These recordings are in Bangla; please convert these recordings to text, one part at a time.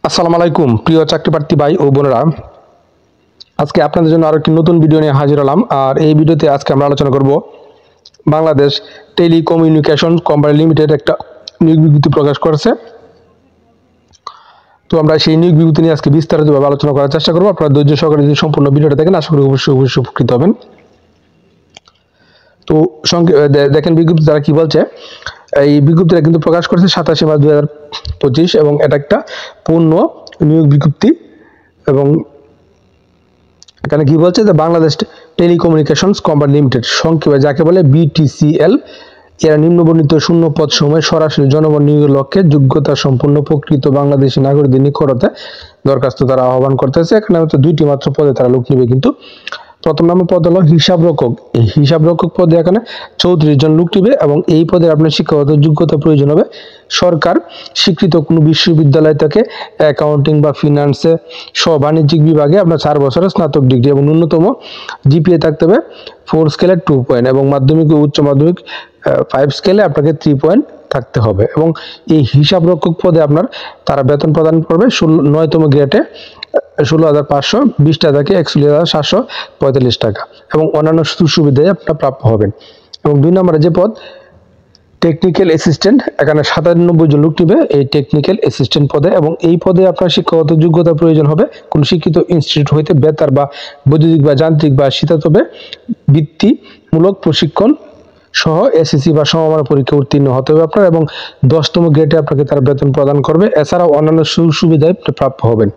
আসসালামু আলাইকুম প্রিয় চাকরি প্রার্থী ভাই ও বোনেরা, আজকে আপনাদের জন্য আরো একটি নতুন ভিডিও নিয়ে হাজির হলাম। আর এই ভিডিওতে আজকে আমরা আলোচনা করব বাংলাদেশ টেলিকমিউনিকেশন কোম্পানি লিমিটেড একটা নিয়োগ বিজ্ঞপ্তি প্রকাশ করেছে। তো আমরা সেই নিয়োগ বিজ্ঞপ্তি নিয়ে আজকে বিস্তারিতভাবে আলোচনা করার চেষ্টা করবো। আপনারা ধৈর্য সহকারে যদি সম্পূর্ণ ভিডিওটা দেখেন, আশা করি অবশ্যই উপকৃত হবেন। তো দেখেন বিজ্ঞপ্তি তারা কি বলছে। এই বিজ্ঞপ্তিটা কিন্তু প্রকাশ করেছে 27 মার্চ 2025 এবং এটা একটা পূর্ণ নিয়োগ বিজ্ঞপ্তি। এবং এখানে কি বলছে যে বাংলাদেশ টেলিকমিউনিকেশনস কোম্পানি লিমিটেড, সংক্ষেপে যাকে বলে BTCL, এরা নিম্নবর্ণিত শূন্য পদ সময় সরাসরি জনগণ নিয়োগের লক্ষ্যে যোগ্যতা সম্পন্ন প্রকৃত বাংলাদেশী নাগরিকদের নিকটতে দরখাস্ত তারা আহ্বান করতেছে। এখানে হয়তো 2টি মাত্র পদে তারা লোক নেবে। কিন্তু প্রথম নম্বর পদ হলো হিসাব রক্ষক। এই হিসাব রক্ষক পদে এখানে 34 জন লোক নেবে এবং এই পদে আপনার শিক্ষাগত যোগ্যতা প্রয়োজন হবে সরকার স্বীকৃত কোনো বিশ্ববিদ্যালয় থেকে অ্যাকাউন্টিং বা ফিনান্সে সহ বাণিজ্যিক বিভাগে আপনার 4 বছরের স্নাতক ডিগ্রি এবং ন্যূনতম জিপিএ থাকতে হবে 4 স্কেলে 2 পয়েন্ট এবং মাধ্যমিক ও উচ্চ মাধ্যমিক 5 স্কেলে আপনাকে 3 পয়েন্ট থাকতে হবে। এবং এই হিসাব রক্ষক পদে আপনার তারা বেতন প্রদান করবে 9তম গ্রেডে 16,500, 20টা থেকে 41,745 টাকা এবং অন্যান্য সুবিধায় আপনার প্রাপ্য হবেন। এবং 2 নম্বরে যে পদ টেকনিক্যাল অ্যাসিস্ট্যান্ট, এখানে 97 জন লোক নেবে এই টেকনিক্যাল অ্যাসিস্ট্যান্ট পদে এবং এই পদে আপনার শিক্ষাগত যোগ্যতা প্রয়োজন হবে কোন শিক্ষিত ইনস্টিটিউট হইতে বেতার বা বৈদ্যুতিক বা যান্ত্রিক বা শীতাতপে বৃত্তিমূলক প্রশিক্ষণ সহ এসএসসি বা সমমানের পরীক্ষা উত্তীর্ণ হতে হবে আপনার এবং 10তম গ্রেডে আপনাকে তারা বেতন প্রদান করবে। এছাড়াও অন্যান্য সুবিধায় প্রাপ্য হবেন।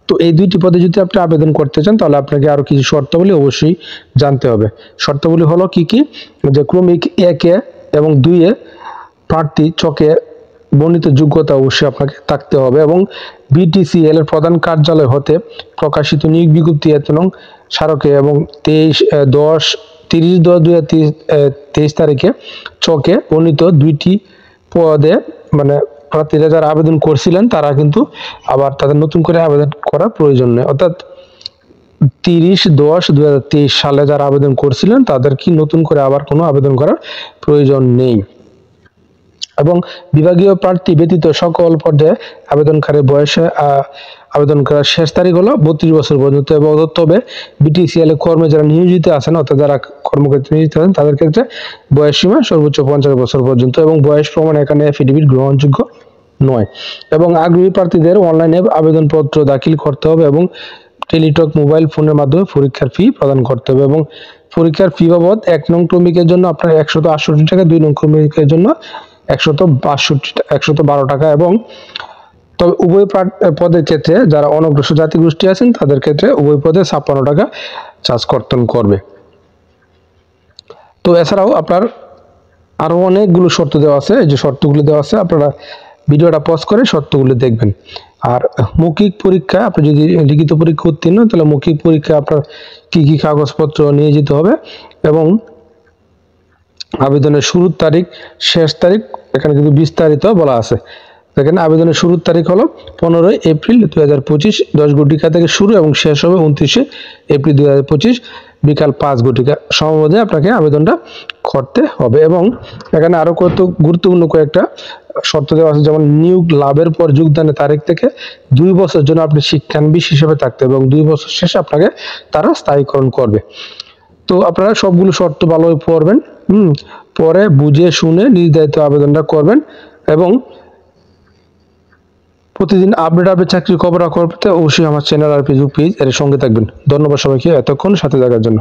তো এই 2টি পদে যদি আপনি আবেদন করতে চান তাহলে আপনাকে আরো কিছু শর্তাবলী অবশ্যই জানতে হবে। শর্তাবলী হলো কি কি, যে ক্রমিক 1 এবং 2 প্রার্থী চকে বর্ণিত যোগ্যতা অবশ্যই আপনাকে থাকতে হবে এবং BTCL এর প্রধান কার্যালয় হতে প্রকাশিত নিয়োগ বিজ্ঞপ্তি নং স্মারকে এবং 30/10/2023 তারিখে চকে বর্ণিত 2টি পদে মানে প্রার্থীরা যারা আবেদন করছিলেন তারা কিন্তু আবার তাদের নতুন করে আবেদন করার প্রয়োজন নেই। অর্থাৎ 30/10/2023 সালে যারা আবেদন করছিলেন তাদের কি নতুন করে আবার কোনো আবেদন করার প্রয়োজন নেই। এবং বিভাগীয় প্রার্থী ব্যতীত সকল পর্যায়ে আবেদনকারীর বয়সে আবেদন করার শেষ তারিখ হলো 32 বছর পর্যন্ত। এবং তবে BTCL এর কর্মে যারা নিয়োজিত আছেন অর্থাৎ যারা কর্মক্ষেত্রে নিয়োজিত আছেন তাদের ক্ষেত্রে বয়স সীমা সর্বোচ্চ 50 বছর পর্যন্ত এবং বয়স প্রমাণে এখানে এফিডেভিট গ্রহণযোগ্য নয়। এবং আগ্রহী প্রার্থীদের অনলাইনে আবেদনপত্র দাখিল করতে হবে এবং টেলিটক মোবাইল ফোনের মাধ্যমে পরীক্ষার ফি প্রদান করতে হবে। এবং পরীক্ষার ফি বাবদ 1 নং ক্রমিকের জন্য আপনার 168 টাকা, 2 নং ক্রমিকের জন্য 112 টাকা এবং তবে উভয় পদের ক্ষেত্রে যারা অনগ্রসর জাতিগোষ্ঠী আছেন তাদের ক্ষেত্রে উভয় পদে 56 টাকা চার্জ কর্তন করবে। তো এছাড়াও আপনার আরো অনেকগুলো শর্ত দেওয়া আছে। এই যে শর্তগুলো দেওয়া আছে আপনারা ভিডিওটা পজ করে শর্তগুলো দেখবেন। আর মৌখিক পরীক্ষা আপনি যদি লিখিত পরীক্ষা উত্তীর্ণ তাহলে মৌখিক পরীক্ষা আপনার কি কি কাগজপত্র নিয়ে যেতে হবে এবং আবেদনের শুরুর তারিখ শেষ তারিখ এখানে কিন্তু বিস্তারিত বলা আছে। দেখেন আবেদনের শুরুর তারিখ হলো 15 এপ্রিল 2025 10 ঘটিকা থেকে শুরু এবং শেষ হবে 29 এপ্রিল 2025 বিকাল 5 ঘটিকা সময়ের মধ্যে আপনাকে আবেদনটা করতে হবে। এবং এখানে আরো কত গুরুত্বপূর্ণ কয়েকটা শর্ত দেওয়া আছে, যেমন নিয়োগ লাভের পর যোগদানের তারিখ থেকে 2 বছর জন্য আপনি শিক্ষানবিশ হিসেবে থাকতে হবে এবং 2 বছর শেষে আপনাকে তারা স্থায়ীকরণ করবে। তো আপনারা সবগুলো শর্ত ভালোভাবে পড়বেন, পরে বুঝে শুনে নির্ধারিত আবেদনটা করবেন এবং প্রতিদিন আপডেট চাকরির খবর রাখতে অবশ্যই আমার চ্যানেল আর ফেসবুক পেজ এর সঙ্গে থাকবেন। ধন্যবাদ সবাইকে এতক্ষণ সাথে থাকার জন্য।